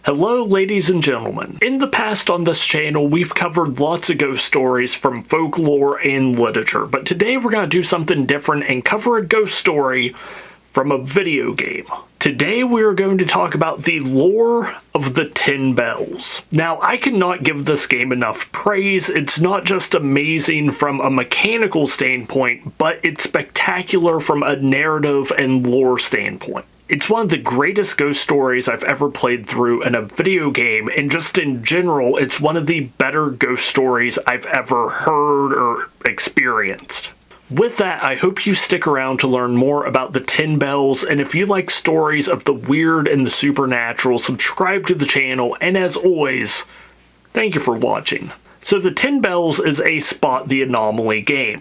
Hello ladies and gentlemen. In the past on this channel we've covered lots of ghost stories from folklore and literature, but today we're going to do something different and cover a ghost story from a video game. Today we are going to talk about the lore of the 10 Bells. Now I cannot give this game enough praise. It's not just amazing from a mechanical standpoint, but it's spectacular from a narrative and lore standpoint. It's one of the greatest ghost stories I've ever played through in a video game, and just in general, it's one of the better ghost stories I've ever heard or experienced. With that, I hope you stick around to learn more about the 10 Bells, and if you like stories of the weird and the supernatural, subscribe to the channel, and as always, thank you for watching. So the 10 Bells is a Spot the Anomaly game.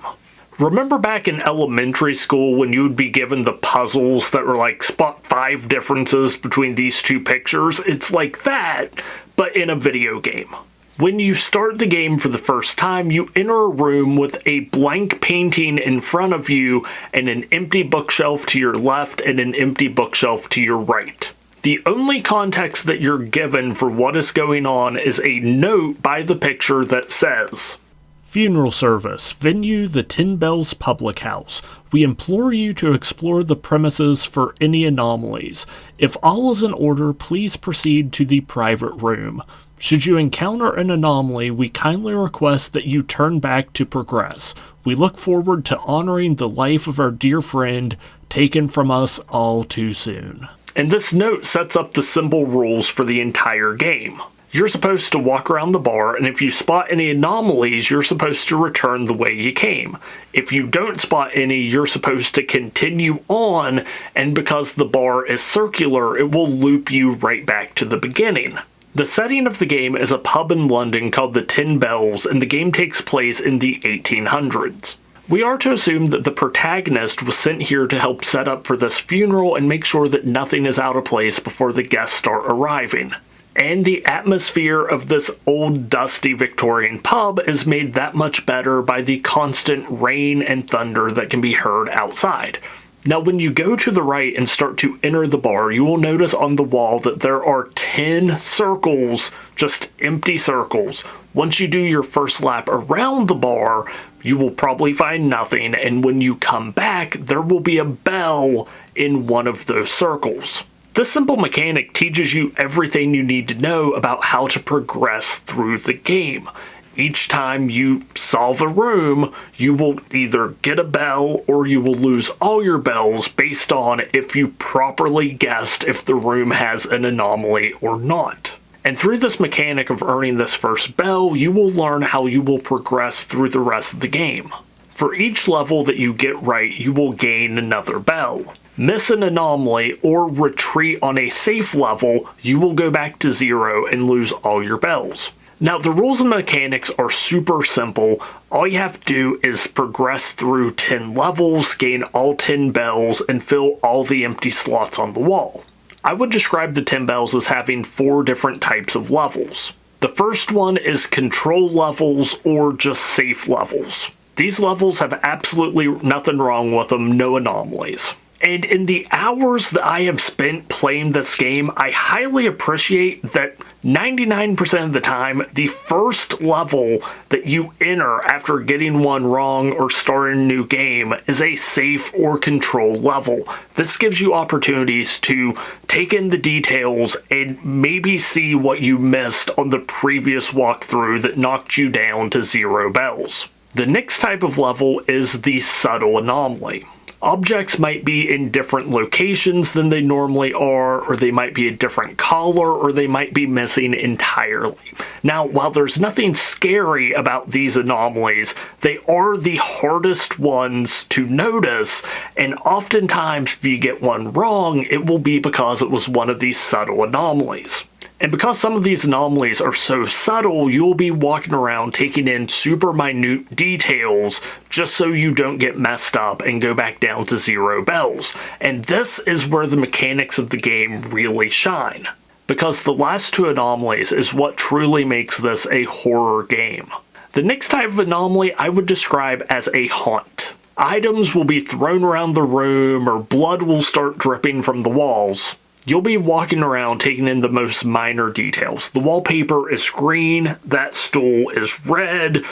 Remember back in elementary school when you would be given the puzzles that were like spot 5 differences between these two pictures? It's like that, but in a video game. When you start the game for the first time, you enter a room with a blank painting in front of you and an empty bookshelf to your left and an empty bookshelf to your right. The only context that you're given for what is going on is a note by the picture that says, "Funeral service, venue the 10 Bells Public House. We implore you to explore the premises for any anomalies. If all is in order, please proceed to the private room. Should you encounter an anomaly, we kindly request that you turn back to progress. We look forward to honoring the life of our dear friend taken from us all too soon." And this note sets up the simple rules for the entire game. You're supposed to walk around the bar, and if you spot any anomalies, you're supposed to return the way you came. If you don't spot any, you're supposed to continue on, and because the bar is circular, it will loop you right back to the beginning. The setting of the game is a pub in London called the 10 Bells, and the game takes place in the 1800s. We are to assume that the protagonist was sent here to help set up for this funeral and make sure that nothing is out of place before the guests start arriving. And the atmosphere of this old dusty Victorian pub is made that much better by the constant rain and thunder that can be heard outside. Now when you go to the right and start to enter the bar, you will notice on the wall that there are 10 circles, just empty circles. Once you do your first lap around the bar, you will probably find nothing, and when you come back, there will be a bell in one of those circles. This simple mechanic teaches you everything you need to know about how to progress through the game. Each time you solve a room, you will either get a bell or you will lose all your bells based on if you properly guessed if the room has an anomaly or not. And through this mechanic of earning this first bell, you will learn how you will progress through the rest of the game. For each level that you get right, you will gain another bell. Miss an anomaly or retreat on a safe level, you will go back to 0 and lose all your bells. Now the rules and mechanics are super simple. All you have to do is progress through 10 levels, gain all 10 bells, and fill all the empty slots on the wall. I would describe the 10 Bells as having 4 different types of levels. The first one is control levels or just safe levels. These levels have absolutely nothing wrong with them, no anomalies. And in the hours that I have spent playing this game, I highly appreciate that 99% of the time, the first level that you enter after getting one wrong or starting a new game is a safe or control level. This gives you opportunities to take in the details and maybe see what you missed on the previous walkthrough that knocked you down to 0 bells. The next type of level is the subtle anomaly. Objects might be in different locations than they normally are, or they might be a different color, or they might be missing entirely. Now, while there's nothing scary about these anomalies, they are the hardest ones to notice, and oftentimes if you get one wrong, it will be because it was one of these subtle anomalies. And because some of these anomalies are so subtle, you'll be walking around taking in super minute details just so you don't get messed up and go back down to 0 bells. And this is where the mechanics of the game really shine. Because the last 2 anomalies is what truly makes this a horror game. The next type of anomaly I would describe as a haunt. Items will be thrown around the room or blood will start dripping from the walls. you'll be walking around taking in the most minor details. The wallpaper is green, that stool is red,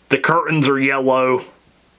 the curtains are yellow,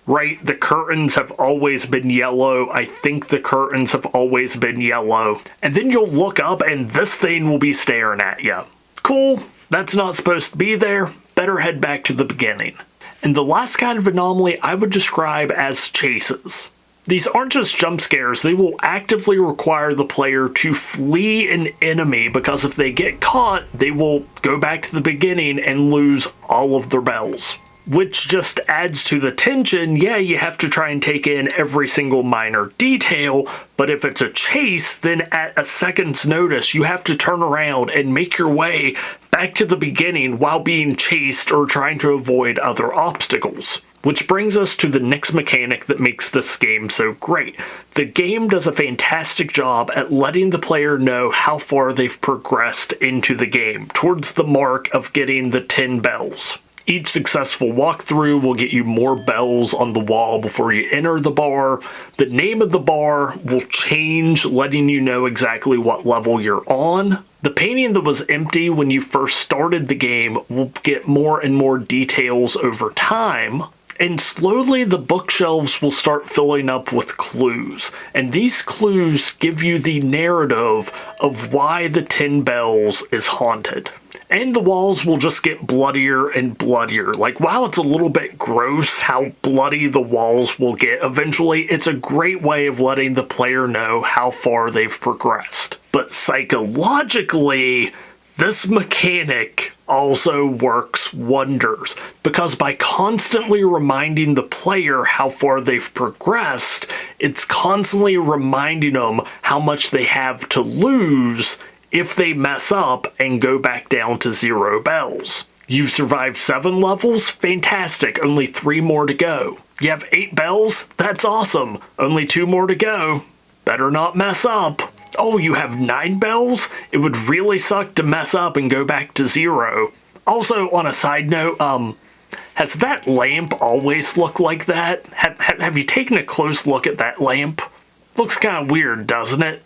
right? The curtains have always been yellow. I think the curtains have always been yellow. And then you'll look up and this thing will be staring at you. Cool, that's not supposed to be there. Better head back to the beginning. And the last kind of anomaly I would describe as chases. These aren't just jump scares, they will actively require the player to flee an enemy because if they get caught, they will go back to the beginning and lose all of their bells. Which just adds to the tension. Yeah, you have to try and take in every single minor detail, but if it's a chase, then at a second's notice, you have to turn around and make your way back to the beginning while being chased or trying to avoid other obstacles. Which brings us to the next mechanic that makes this game so great. The game does a fantastic job at letting the player know how far they've progressed into the game, towards the mark of getting the 10 bells. Each successful walkthrough will get you more bells on the wall before you enter the bar. The name of the bar will change, letting you know exactly what level you're on. The painting that was empty when you first started the game will get more and more details over time. And slowly the bookshelves will start filling up with clues. And these clues give you the narrative of why the 10 bells is haunted. And the walls will just get bloodier and bloodier. Like, while it's a little bit gross how bloody the walls will get eventually, it's a great way of letting the player know how far they've progressed. But psychologically, this mechanic also works wonders, because by constantly reminding the player how far they've progressed, it's constantly reminding them how much they have to lose if they mess up and go back down to 0 bells. You've survived 7 levels? Fantastic, only 3 more to go. You have 8 bells? That's awesome, only 2 more to go. Better not mess up. Oh, you have 9 bells? It would really suck to mess up and go back to 0. Also, on a side note, has that lamp always looked like that? Have you taken a close look at that lamp? Looks kind of weird, doesn't it?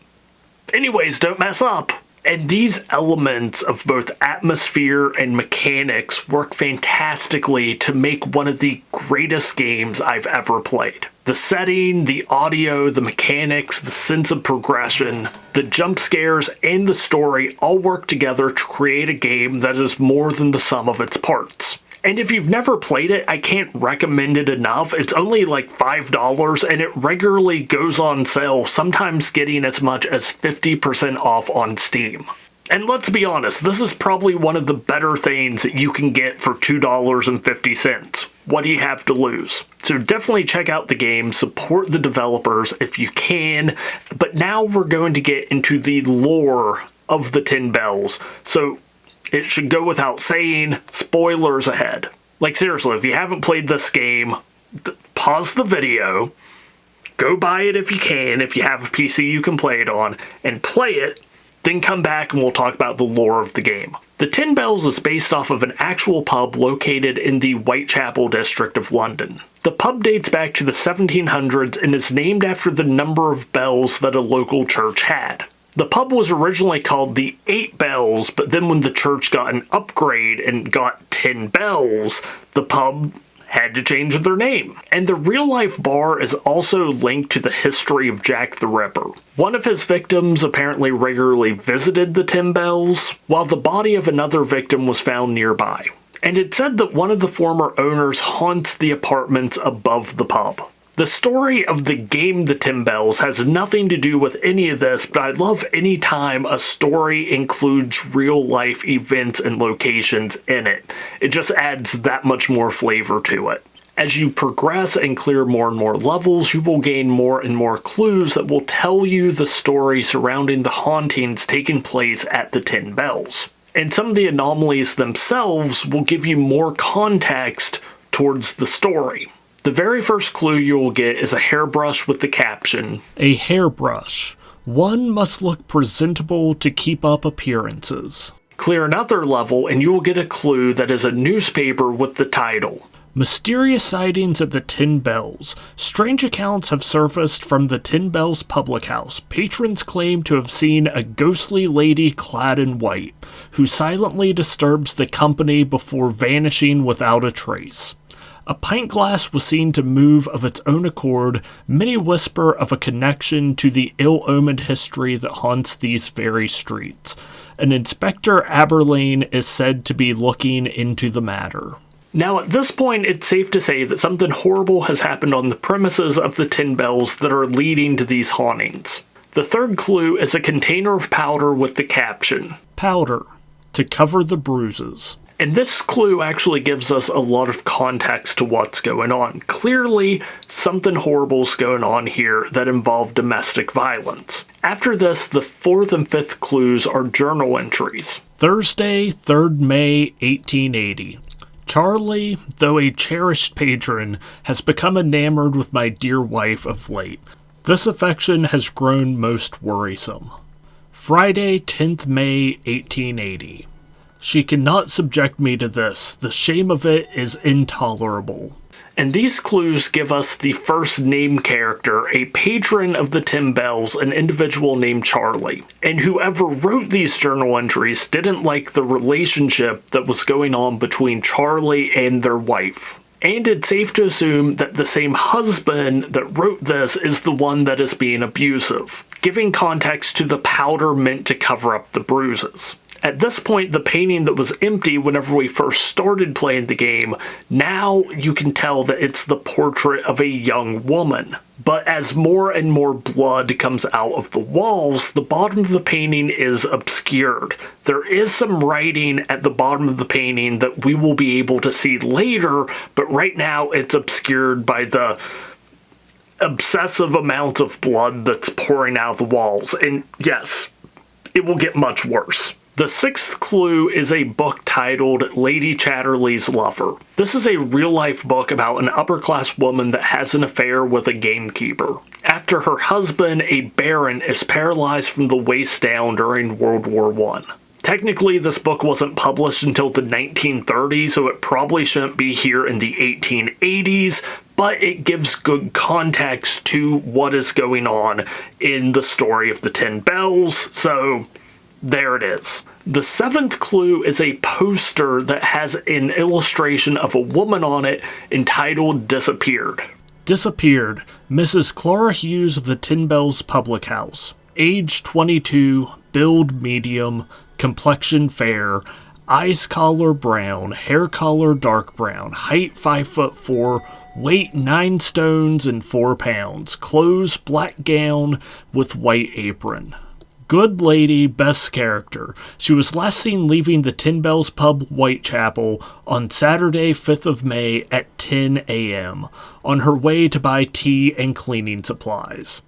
Anyways, don't mess up. And these elements of both atmosphere and mechanics work fantastically to make one of the greatest games I've ever played. The setting, the audio, the mechanics, the sense of progression, the jump scares, and the story all work together to create a game that is more than the sum of its parts. And if you've never played it, I can't recommend it enough. It's only like $5 and it regularly goes on sale, sometimes getting as much as 50% off on Steam. And let's be honest, this is probably one of the better things that you can get for $2.50. What do you have to lose? So definitely check out the game, support the developers if you can. But now we're going to get into the lore of the 10 bells. So it should go without saying, spoilers ahead. Like seriously, if you haven't played this game, pause the video, go buy it if you can, if you have a PC you can play it on, and play it, then come back and we'll talk about the lore of the game. The 10 Bells is based off of an actual pub located in the Whitechapel district of London. The pub dates back to the 1700s and is named after the number of bells that a local church had. The pub was originally called the 8 Bells, but then when the church got an upgrade and got 10 bells, the pub had to change their name. And the real-life bar is also linked to the history of Jack the Ripper. One of his victims apparently regularly visited the 10 Bells, while the body of another victim was found nearby. And it's said that one of the former owners haunts the apartments above the pub. The story of the game The 10 Bells has nothing to do with any of this, but I love any time a story includes real-life events and locations in it. It just adds that much more flavor to it. As you progress and clear more and more levels, you will gain more and more clues that will tell you the story surrounding the hauntings taking place at the 10 Bells. And some of the anomalies themselves will give you more context towards the story. The very first clue you will get is a hairbrush with the caption, "A hairbrush. One must look presentable to keep up appearances." Clear another level and you will get a clue that is a newspaper with the title, Mysterious sightings at the Tin Bells. Strange accounts have surfaced from the Tin Bells public house. Patrons claim to have seen a ghostly lady clad in white, who silently disturbs the company before vanishing without a trace. A pint glass was seen to move of its own accord. Many whisper of a connection to the ill-omened history that haunts these very streets. An Inspector Aberlane is said to be looking into the matter. Now, at this point, it's safe to say that something horrible has happened on the premises of the Tin Bells that are leading to these hauntings. The third clue is a container of powder with the caption, "Powder, to cover the bruises." And this clue actually gives us a lot of context to what's going on. Clearly, something horrible's going on here that involved domestic violence. After this, the fourth and fifth clues are journal entries. Thursday, 3rd May, 1880. Charlie, though a cherished patron, has become enamored with my dear wife of late. This affection has grown most worrisome. Friday, 10th May, 1880. She cannot subject me to this. The shame of it is intolerable. And these clues give us the first named character, a patron of the Tin Bells, an individual named Charlie. And whoever wrote these journal entries didn't like the relationship that was going on between Charlie and their wife. And it's safe to assume that the same husband that wrote this is the one that is being abusive, giving context to the powder meant to cover up the bruises. At this point, the painting that was empty whenever we first started playing the game, now you can tell that it's the portrait of a young woman. But as more and more blood comes out of the walls, the bottom of the painting is obscured. There is some writing at the bottom of the painting that we will be able to see later, but right now it's obscured by the obsessive amounts of blood that's pouring out of the walls. And yes, it will get much worse. The sixth clue is a book titled Lady Chatterley's Lover. This is a real-life book about an upper-class woman that has an affair with a gamekeeper. After her husband, a baron, is paralyzed from the waist down during World War I. Technically, this book wasn't published until the 1930s, so it probably shouldn't be here in the 1880s, but it gives good context to what is going on in the story of the Tin Bells, so there it is. The seventh clue is a poster that has an illustration of a woman on it entitled Disappeared. Disappeared, Mrs. Clara Hughes of the Tin Bells Public House. Age 22, build medium, complexion fair, eyes color brown, hair color dark brown, height 5'4", weight 9 stones and 4 pounds, clothes black gown with white apron. Good lady, best character. She was last seen leaving the Tin Bells Pub, Whitechapel, on Saturday, 5th of May at 10 a.m., on her way to buy tea and cleaning supplies.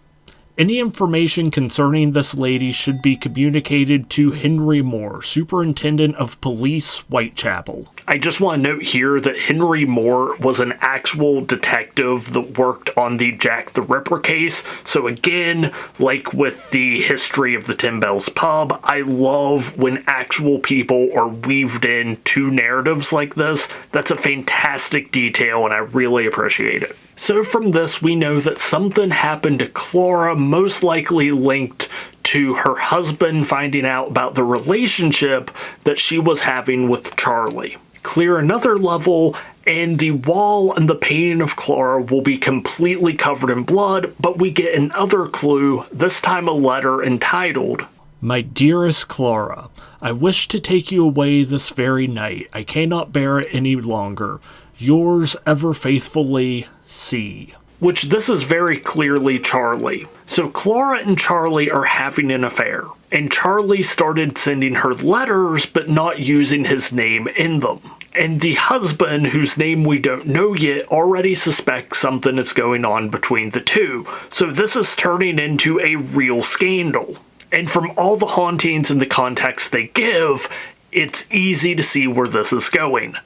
Any information concerning this lady should be communicated to Henry Moore, Superintendent of Police, Whitechapel. I just want to note here that Henry Moore was an actual detective that worked on the Jack the Ripper case. So again, like with the history of the Tin Bells Pub, I love when actual people are weaved into narratives like this. That's a fantastic detail and I really appreciate it. So from this, we know that something happened to Clara, most likely linked to her husband finding out about the relationship that she was having with Charlie. Clear another level, and the wall and the painting of Clara will be completely covered in blood, but we get another clue, this time a letter entitled, My dearest Clara, I wish to take you away this very night. I cannot bear it any longer. Yours ever faithfully, C. Which this is very clearly Charlie. So Clara and Charlie are having an affair, and Charlie started sending her letters but not using his name in them. And the husband, whose name we don't know yet, already suspects something is going on between the two. So this is turning into a real scandal. And from all the hauntings and the context they give, it's easy to see where this is going.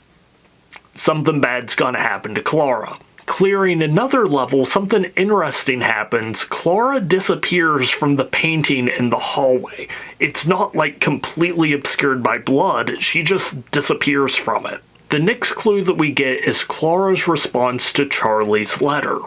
Something bad's gonna happen to Clara. Clearing another level, something interesting happens. Clara disappears from the painting in the hallway. It's not like completely obscured by blood, she just disappears from it. The next clue that we get is Clara's response to Charlie's letter.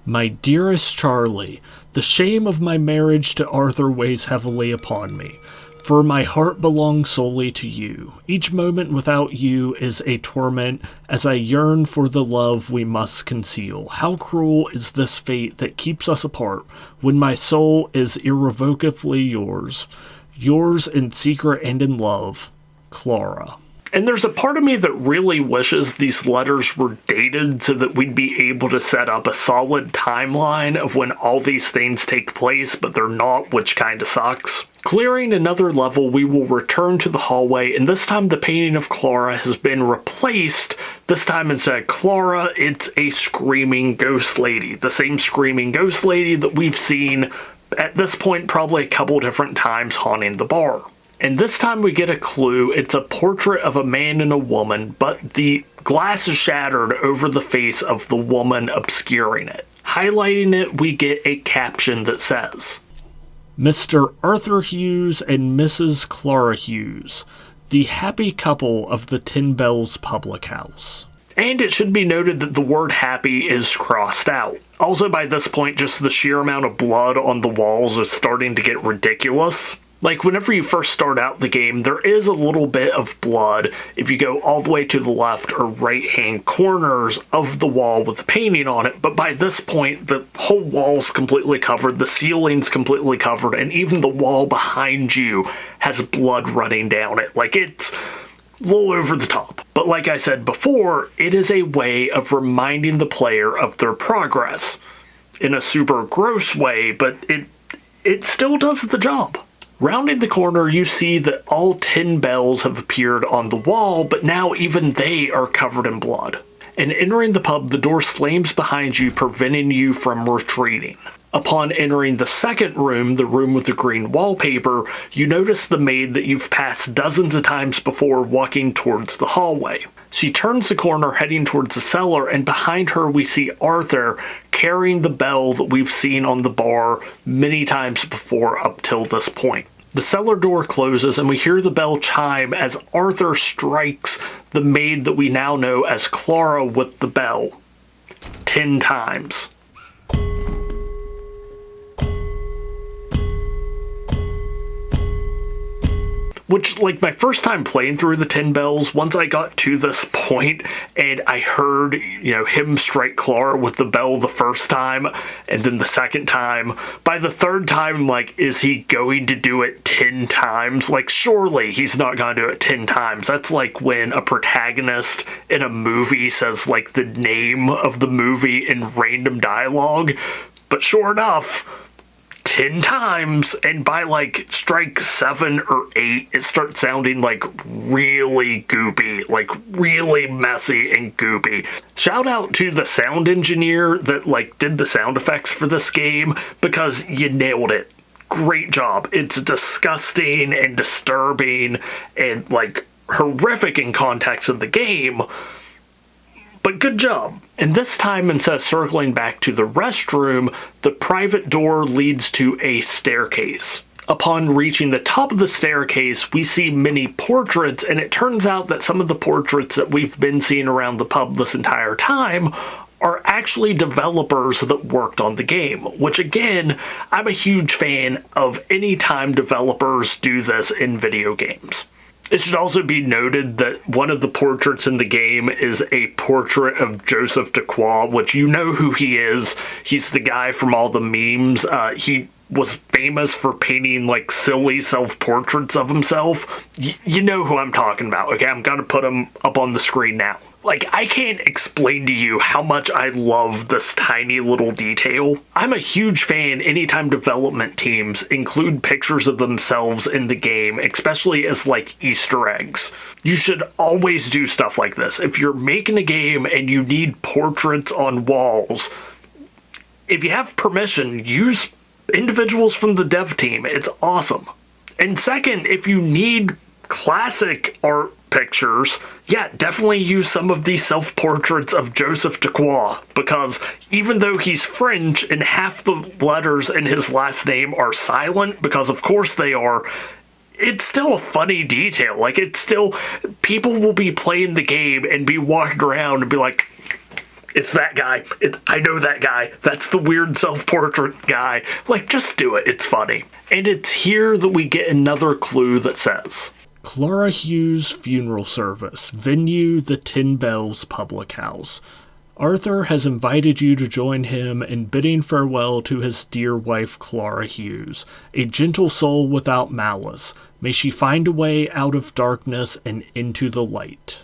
My dearest Charlie, the shame of my marriage to Arthur weighs heavily upon me, for my heart belongs solely to you. Each moment without you is a torment, as I yearn for the love we must conceal. How cruel is this fate that keeps us apart, when my soul is irrevocably yours. Yours in secret and in love, Clara. And there's a part of me that really wishes these letters were dated so that we'd be able to set up a solid timeline of when all these things take place, but they're not, which kinda sucks. Clearing another level, we will return to the hallway, and this time the painting of Clara has been replaced. This time instead of Clara, it's a screaming ghost lady. The same screaming ghost lady that we've seen at this point probably a couple different times haunting the bar. And this time we get a clue. It's a portrait of a man and a woman, but the glass is shattered over the face of the woman obscuring it. Highlighting it, we get a caption that says, Mr. Arthur Hughes and Mrs. Clara Hughes, the happy couple of the Ten Bells Public House. And it should be noted that the word happy is crossed out. Also, by this point, just the sheer amount of blood on the walls is starting to get ridiculous. Like, whenever you first start out the game, there is a little bit of blood if you go all the way to the left or right-hand corners of the wall with the painting on it, but by this point, the whole wall's completely covered, the ceiling's completely covered, and even the wall behind you has blood running down it. Like, it's a little over the top. But like I said before, it is a way of reminding the player of their progress. In a super gross way, but it still does the job. Rounding the corner, you see that all 10 bells have appeared on the wall, but now even they are covered in blood. And entering the pub, the door slams behind you, preventing you from retreating. Upon entering the second room, the room with the green wallpaper, you notice the maid that you've passed dozens of times before walking towards the hallway. She turns the corner heading towards the cellar, and behind her we see Arthur carrying the bell that we've seen on the bar many times before up till this point. The cellar door closes and we hear the bell chime as Arthur strikes the maid that we now know as Clara with the bell 10 times. Which, like, my first time playing through the 10 bells, once I got to this point and I heard, him strike Clara with the bell the first time and then the second time, by the third time, I'm like, is he going to do it 10 times? Like, surely he's not going to do it 10 times. That's like when a protagonist in a movie says, like, the name of the movie in random dialogue. But sure enough, 10 times, and by like strike 7 or 8, it starts sounding like really goopy, like really messy and goopy. Shout out to the sound engineer that like did the sound effects for this game, because you nailed it. Great job. It's disgusting and disturbing and like horrific in context of the game, but good job. And this time, instead of circling back to the restroom, the private door leads to a staircase. Upon reaching the top of the staircase, we see many portraits, and it turns out that some of the portraits that we've been seeing around the pub this entire time are actually developers that worked on the game, which again, I'm a huge fan of any time developers do this in video games. It should also be noted that one of the portraits in the game is a portrait of Joseph Duquois, which you know who he is. He's the guy from all the memes. He was famous for painting like silly self-portraits of himself. You know who I'm talking about. Okay, I'm gonna put him up on the screen now. Like, I can't explain to you how much I love this tiny little detail. I'm a huge fan anytime development teams include pictures of themselves in the game, especially as like Easter eggs. You should always do stuff like this. If you're making a game and you need portraits on walls, if you have permission, use individuals from the dev team. It's awesome. And second, if you need classic art pictures, yeah, definitely use some of these self-portraits of Joseph Duquois, because even though he's French and half the letters in his last name are silent, because of course they are, it's still a funny detail. Like, it's still, people will be playing the game and be walking around and be like, it's that guy. I know that guy. That's the weird self-portrait guy. Like, just do it. It's funny. And it's here that we get another clue that says, Clara Hughes Funeral Service, venue the 10 Bells Public House. Arthur has invited you to join him in bidding farewell to his dear wife Clara Hughes, a gentle soul without malice. May she find a way out of darkness and into the light.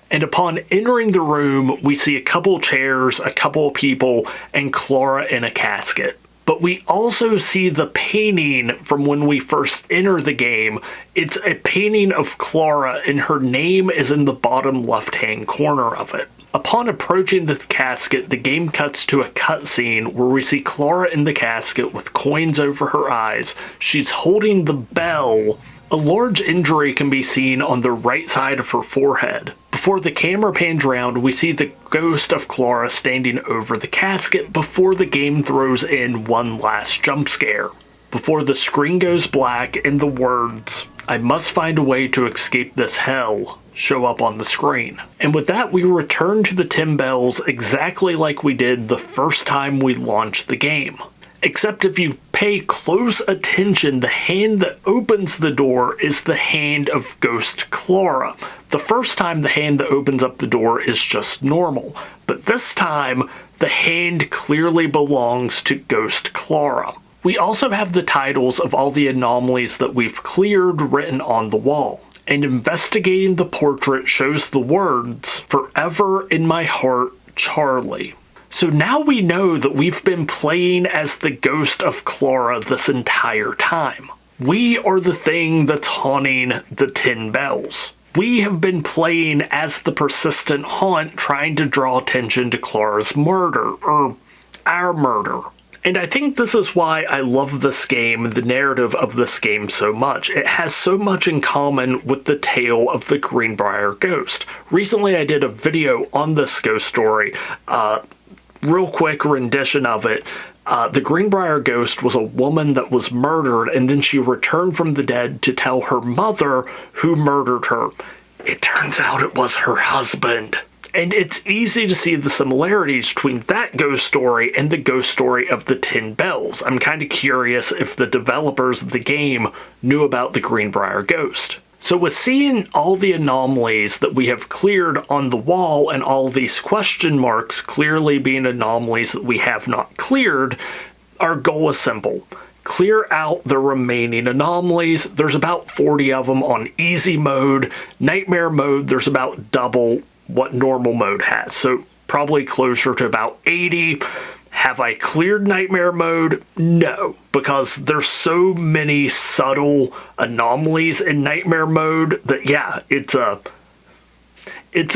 And upon entering the room, we see a couple chairs, a couple people, and Clara in a casket. But we also see the painting from when we first enter the game. It's a painting of Clara, and her name is in the bottom left-hand corner of it. Upon approaching the casket, the game cuts to a cutscene where we see Clara in the casket with coins over her eyes. She's holding the bell. A large injury can be seen on the right side of her forehead. Before the camera pans around, we see the ghost of Clara standing over the casket before the game throws in one last jump scare. Before the screen goes black and the words, "I must find a way to escape this hell," show up on the screen. And with that, we return to the 10 Bells exactly like we did the first time we launched the game. Except if you pay close attention, the hand that opens the door is the hand of Ghost Clara. The first time the hand that opens up the door is just normal, but this time the hand clearly belongs to Ghost Clara. We also have the titles of all the anomalies that we've cleared written on the wall. And investigating the portrait shows the words, "Forever in my heart, Charlie." So now we know that we've been playing as the ghost of Clara this entire time. We are the thing that's haunting the 10 Bells. We have been playing as the persistent haunt trying to draw attention to Clara's murder, or our murder. And I think this is why I love this game, the narrative of this game so much. It has so much in common with the tale of the Greenbrier ghost. Recently I did a video on this ghost story, real quick rendition of it. The Greenbrier ghost was a woman that was murdered, and then she returned from the dead to tell her mother who murdered her. It turns out it was her husband. And it's easy to see the similarities between that ghost story and the ghost story of the 10 Bells. I'm kind of curious if the developers of the game knew about the Greenbrier ghost. So with seeing all the anomalies that we have cleared on the wall and all these question marks clearly being anomalies that we have not cleared, our goal is simple. Clear out the remaining anomalies. There's about 40 of them on easy mode. Nightmare mode, there's about double what normal mode has. So probably closer to about 80. Have I cleared nightmare mode? No, because there's so many subtle anomalies in nightmare mode that, yeah, it's a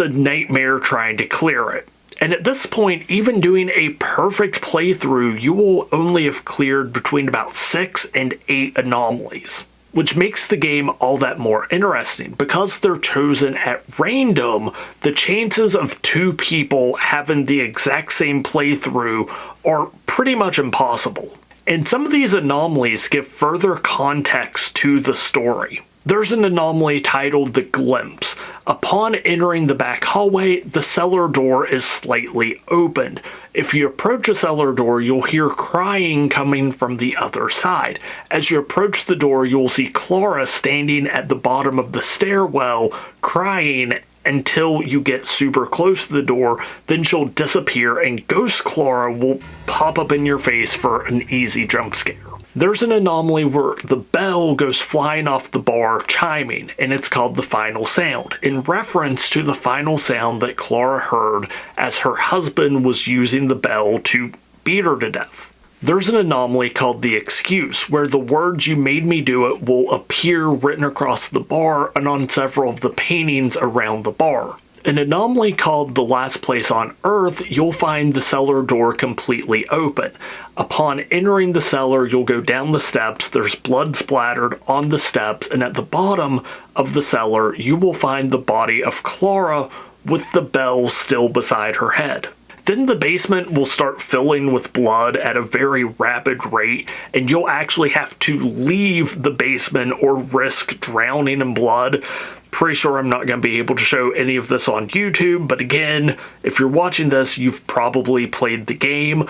nightmare trying to clear it. And at this point, even doing a perfect playthrough, you will only have cleared between about 6 and 8 anomalies, which makes the game all that more interesting. Because they're chosen at random, the chances of 2 people having the exact same playthrough are pretty much impossible. And some of these anomalies give further context to the story. There's an anomaly titled The Glimpse. Upon entering the back hallway, the cellar door is slightly opened. If you approach a cellar door, you'll hear crying coming from the other side. As you approach the door, you'll see Clara standing at the bottom of the stairwell, crying until you get super close to the door. Then she'll disappear and Ghost Clara will pop up in your face for an easy jump scare. There's an anomaly where the bell goes flying off the bar, chiming, and it's called the final sound, in reference to the final sound that Clara heard as her husband was using the bell to beat her to death. There's an anomaly called the excuse, where the words "you made me do it" will appear written across the bar and on several of the paintings around the bar. An anomaly called the last place on Earth, you'll find the cellar door completely open. Upon entering the cellar, you'll go down the steps, there's blood splattered on the steps, and at the bottom of the cellar, you will find the body of Clara with the bell still beside her head. then the basement will start filling with blood at a very rapid rate, and you'll actually have to leave the basement or risk drowning in blood. Pretty sure I'm not going to be able to show any of this on YouTube, but again, if you're watching this, you've probably played the game.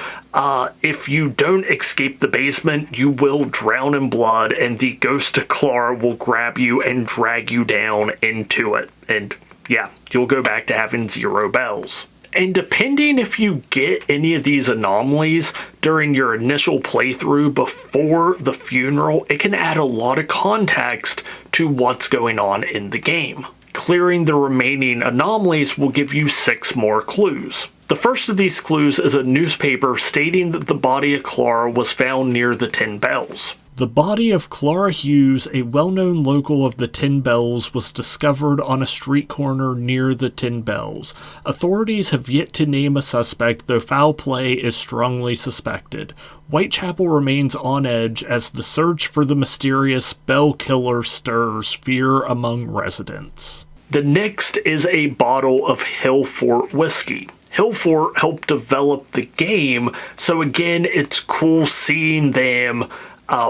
If you don't escape the basement, you will drown in blood, and the ghost of Clara will grab you and drag you down into it. And yeah, you'll go back to having 0 bells. And depending if you get any of these anomalies during your initial playthrough before the funeral, it can add a lot of context to what's going on in the game. Clearing the remaining anomalies will give you 6 more clues. The first of these clues is a newspaper stating that the body of Clara was found near the 10 Bells. The body of Clara Hughes, a well-known local of the 10 Bells, was discovered on a street corner near the 10 Bells. Authorities have yet to name a suspect, though foul play is strongly suspected. Whitechapel remains on edge as the search for the mysterious Bell killer stirs fear among residents. The next is a bottle of Hillfort whiskey. Hillfort helped develop the game, so again, it's cool seeing them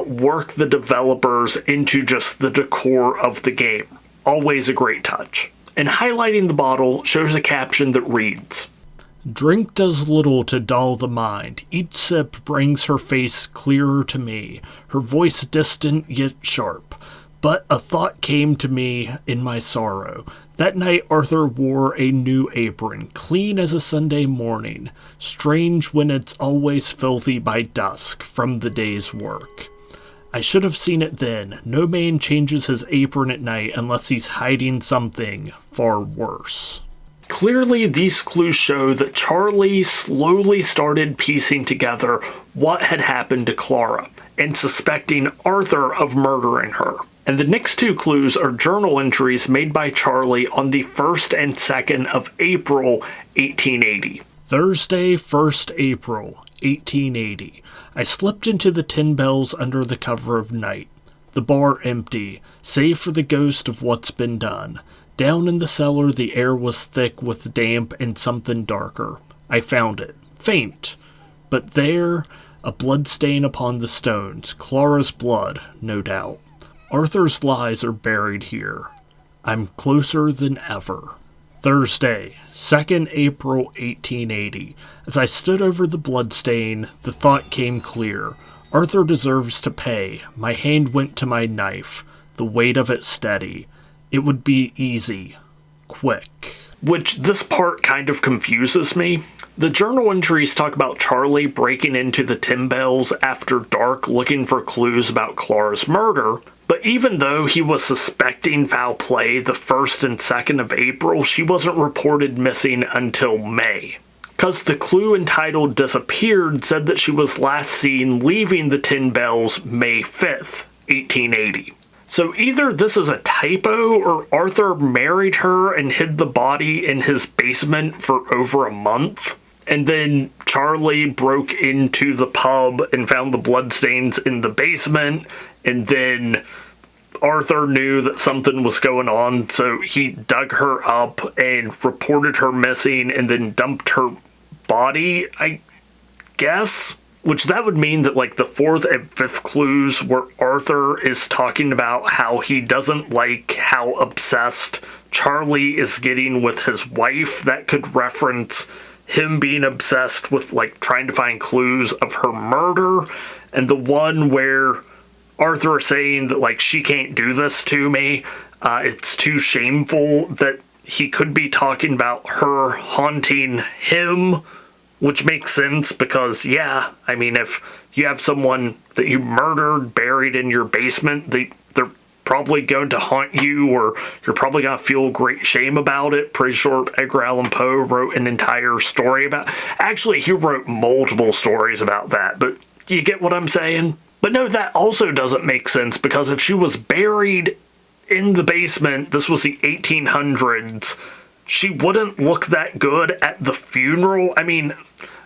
work the developers into just the decor of the game. Always a great touch. And highlighting the bottle shows a caption that reads, "Drink does little to dull the mind. Each sip brings her face clearer to me, her voice distant yet sharp. But a thought came to me in my sorrow. That night Arthur wore a new apron, clean as a Sunday morning. Strange when it's always filthy by dusk from the day's work. I should have seen it then. No man changes his apron at night unless he's hiding something far worse." Clearly, these clues show that Charlie slowly started piecing together what had happened to Clara and suspecting Arthur of murdering her. And the next 2 clues are journal entries made by Charlie on the 1st and 2nd of April, 1880. Thursday, 1st April, 1880. I slipped into the 10 Bells under the cover of night. The bar empty, save for the ghost of what's been done. Down in the cellar the air was thick with damp and something darker. I found it. Faint. But there, a blood stain upon the stones. Clara's blood, no doubt. Arthur's lies are buried here. I'm closer than ever. Thursday, 2nd April 1880. As I stood over the bloodstain, the thought came clear. Arthur deserves to pay. My hand went to my knife, the weight of it steady. It would be easy. Quick. Which this part kind of confuses me. The journal entries talk about Charlie breaking into the 10 Bells after dark looking for clues about Clara's murder, but even though he was suspecting foul play the 1st and 2nd of April, she wasn't reported missing until May. Because the clue entitled Disappeared said that she was last seen leaving the 10 Bells May 5th, 1880. So either this is a typo or Arthur married her and hid the body in his basement for over a month. And then Charlie broke into the pub and found the bloodstains in the basement. And then Arthur knew that something was going on, so he dug her up and reported her missing and then dumped her body, I guess? Which that would mean that like the 4th and 5th clues where Arthur is talking about how he doesn't like how obsessed Charlie is getting with his wife, that could reference him being obsessed with like trying to find clues of her murder. And the one where Arthur is saying that like she can't do this to me, it's too shameful, that he could be talking about her haunting him, which makes sense because, yeah, I mean, if you have someone that you murdered buried in your basement, they're probably going to haunt you, or you're probably going to feel great shame about it. Pretty sure Edgar Allan Poe wrote an entire story about... Actually, he wrote multiple stories about that, but you get what I'm saying? But no, that also doesn't make sense, because if she was buried in the basement, this was the 1800s, she wouldn't look that good at the funeral. I mean,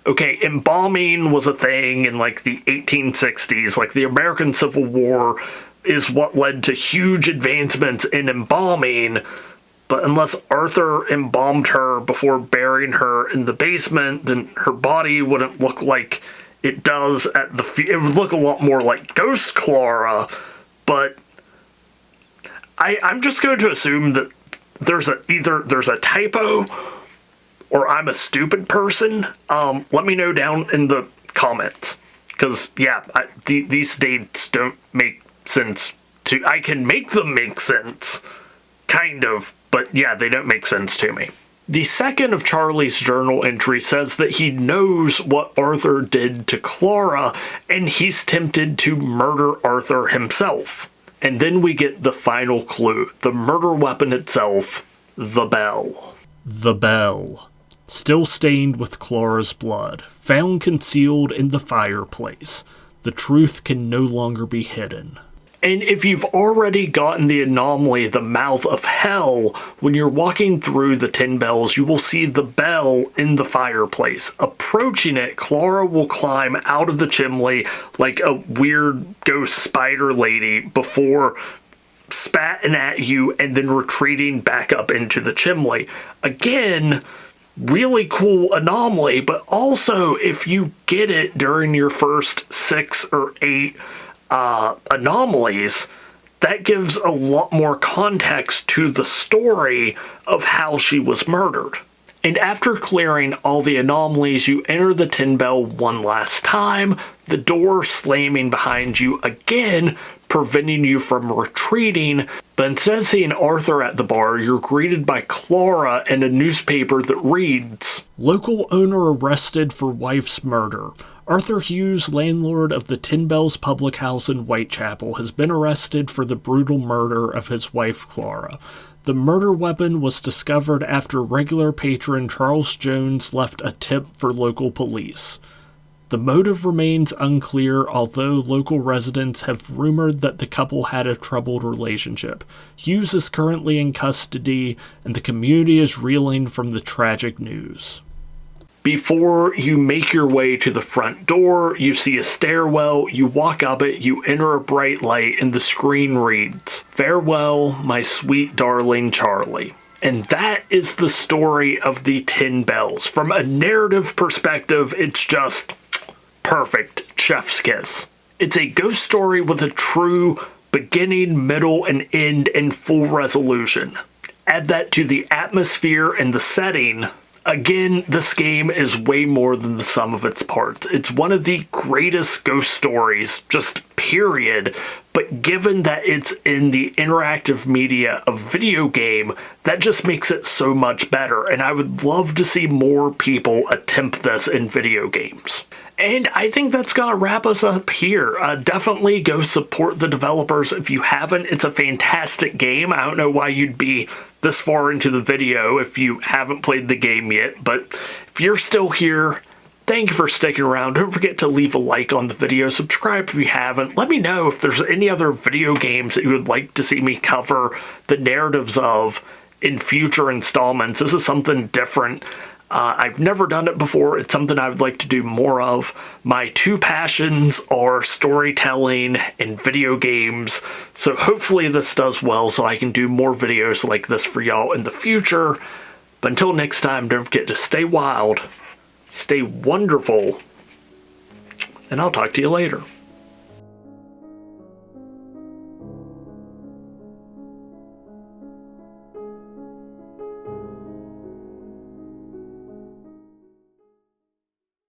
okay, embalming was a thing in like the 1860s. Like the American Civil War is what led to huge advancements in embalming. But unless Arthur embalmed her before burying her in the basement, then her body wouldn't look like it does at the... It would look a lot more like Ghost Clara, but I'm just going to assume that either there's a typo or I'm a stupid person. Let me know down in the comments. Because, yeah, these dates don't make sense to... I can make them make sense, kind of, but yeah, they don't make sense to me. The second of Charlie's journal entry says that he knows what Arthur did to Clara, and he's tempted to murder Arthur himself. And then we get the final clue, the murder weapon itself, the bell. The bell, still stained with Clara's blood, found concealed in the fireplace. The truth can no longer be hidden. And if you've already gotten the anomaly, the mouth of hell, when you're walking through the 10 bells, you will see the bell in the fireplace. Approaching it, Clara will climb out of the chimney like a weird ghost spider lady before spatting at you and then retreating back up into the chimney. Again, really cool anomaly, but also if you get it during your first 6 or 8 anomalies, that gives a lot more context to the story of how she was murdered. And after clearing all the anomalies, you enter the 10 bell one last time, the door slamming behind you again, preventing you from retreating. But instead of seeing Arthur at the bar, you're greeted by Clara and a newspaper that reads, "Local owner arrested for wife's murder. Arthur Hughes, landlord of the 10 Bells Public House in Whitechapel, has been arrested for the brutal murder of his wife Clara. The murder weapon was discovered after regular patron Charles Jones left a tip for local police. The motive remains unclear, although local residents have rumored that the couple had a troubled relationship. Hughes is currently in custody, and the community is reeling from the tragic news." Before you make your way to the front door, you see a stairwell, you walk up it, you enter a bright light, and the screen reads, "Farewell, my sweet darling Charlie." And that is the story of the 10 Bells. From a narrative perspective, it's just perfect. Chef's kiss. It's a ghost story with a true beginning, middle, and end and full resolution. Add that to the atmosphere and the setting. Again, this game is way more than the sum of its parts. It's one of the greatest ghost stories, just period. But given that it's in the interactive media of video game, that just makes it so much better. And I would love to see more people attempt this in video games. And I think that's going to wrap us up here. Definitely go support the developers if you haven't. It's a fantastic game. I don't know why you'd be this far into the video if you haven't played the game yet. But if you're still here, thank you for sticking around. Don't forget to leave a like on the video. Subscribe if you haven't. Let me know if there's any other video games that you would like to see me cover the narratives of in future installments. This is something different. I've never done it before. It's something I would like to do more of. My two passions are storytelling and video games, so hopefully this does well so I can do more videos like this for y'all in the future. But until next time, don't forget to stay wild, stay wonderful, and I'll talk to you later.